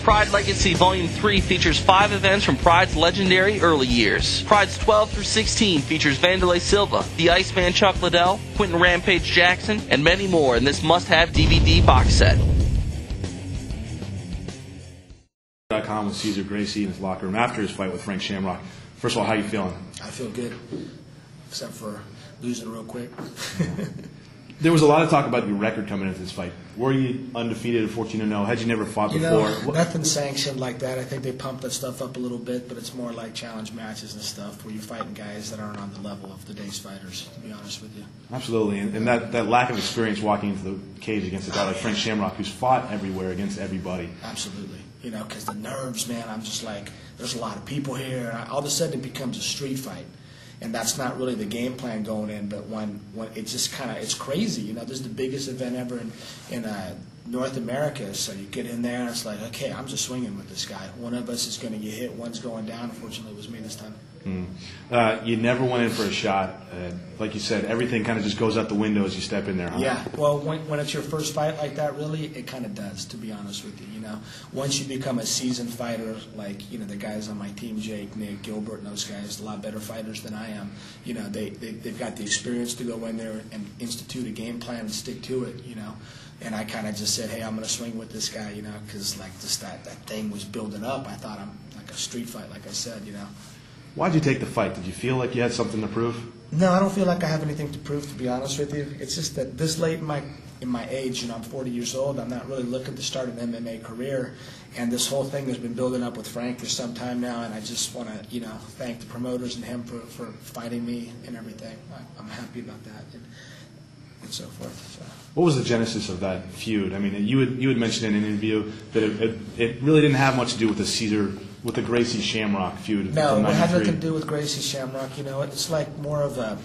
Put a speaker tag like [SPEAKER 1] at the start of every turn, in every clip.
[SPEAKER 1] Pride Legacy Volume 3 features 5 events from Pride's legendary early years. Pride's 12 through 16 features Vanderlei Silva, the Iceman Chuck Liddell, Quentin Rampage Jackson, and many more in this must-have DVD box set.
[SPEAKER 2] .com with Cesar Gracie in his locker room after his fight with Frank Shamrock. First of all, how you feeling?
[SPEAKER 3] I feel good, except for losing real quick.
[SPEAKER 2] There was a lot of talk about your record coming into this fight. Were you undefeated at 14-0? Had you never fought before?
[SPEAKER 3] Nothing sanctioned like that. I think they pumped that stuff up a little bit, but it's more like challenge matches and stuff where you're fighting guys that aren't on the level of today's fighters, to be honest with you.
[SPEAKER 2] Absolutely, and that lack of experience walking into the cage against a guy like Frank Shamrock, who's fought everywhere against everybody.
[SPEAKER 3] Absolutely. Because the nerves, man, I'm just like, there's a lot of people here. And all of a sudden it becomes a street fight. And that's not really the game plan going in, but when it's just kind of, it's crazy. This is the biggest event ever in North America. So you get in there and it's like, okay, I'm just swinging with this guy. One of us is going to get hit, one's going down. Unfortunately, it was me this time.
[SPEAKER 2] You never went in for a shot. Like you said, everything kind of just goes out the window as you step in there, huh?
[SPEAKER 3] Yeah. Well, when it's your first fight like that, really, it kind of does, to be honest with you. Once you become a seasoned fighter, like, the guys on my team, Jake, Nick, Gilbert, and those guys, a lot better fighters than I am. They've got the experience to go in there and institute a game plan and stick to it, And I kind of just said, hey, I'm going to swing with this guy, because like just that thing was building up. I thought I'm like a street fight, like I said,
[SPEAKER 2] Why'd you take the fight? Did you feel like you had something to prove?
[SPEAKER 3] No, I don't feel like I have anything to prove, to be honest with you. It's just that this late in my age, I'm 40 years old, I'm not really looking to start an MMA career. And this whole thing has been building up with Frank for some time now, and I just want to, thank the promoters and him for fighting me and everything. I'm happy about that and so forth. So.
[SPEAKER 2] What was the genesis of that feud? I mean, you had mentioned in an interview that it really didn't have much to do with the Gracie Shamrock feud.
[SPEAKER 3] No, it had nothing to do with Gracie Shamrock. It's like more of a,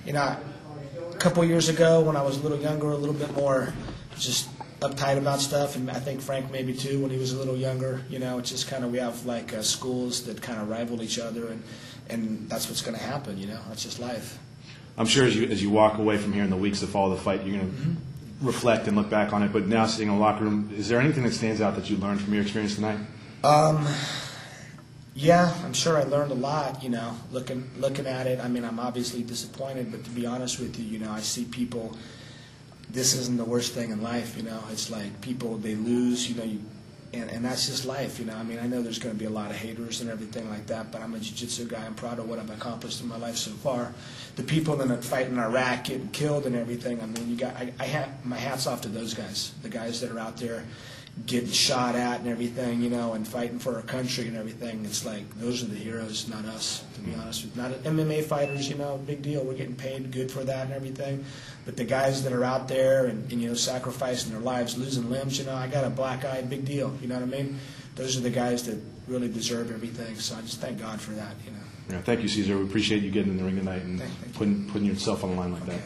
[SPEAKER 3] a couple of years ago when I was a little younger, a little bit more just uptight about stuff, and I think Frank maybe too when he was a little younger. It's just kind of, we have like schools that kind of rival each other, and that's what's going to happen. That's just life.
[SPEAKER 2] I'm sure as you walk away from here in the weeks that follow the fight, you're going to reflect and look back on it. But now sitting in the locker room, is there anything that stands out that you learned from your experience tonight?
[SPEAKER 3] Yeah, I'm sure I learned a lot, looking at it. I mean, I'm obviously disappointed, but to be honest with you, I see people, this isn't the worst thing in life, It's like people, they lose, and that's just life, I mean, I know there's going to be a lot of haters and everything like that, but I'm a jiu-jitsu guy. I'm proud of what I've accomplished in my life so far. The people that fight in Iraq getting killed and everything, I mean, I have my hats off to those guys, the guys that are out there getting shot at and everything, and fighting for our country and everything. It's like, those are the heroes, not us, to be honest with you. Not MMA fighters, big deal. We're getting paid good for that and everything. But the guys that are out there and sacrificing their lives, losing limbs, I got a black eye, big deal. You know what I mean? Those are the guys that really deserve everything. So I just thank God for that,
[SPEAKER 2] Yeah, thank you, Cesar. We appreciate you getting in the ring tonight and putting yourself on the line like that.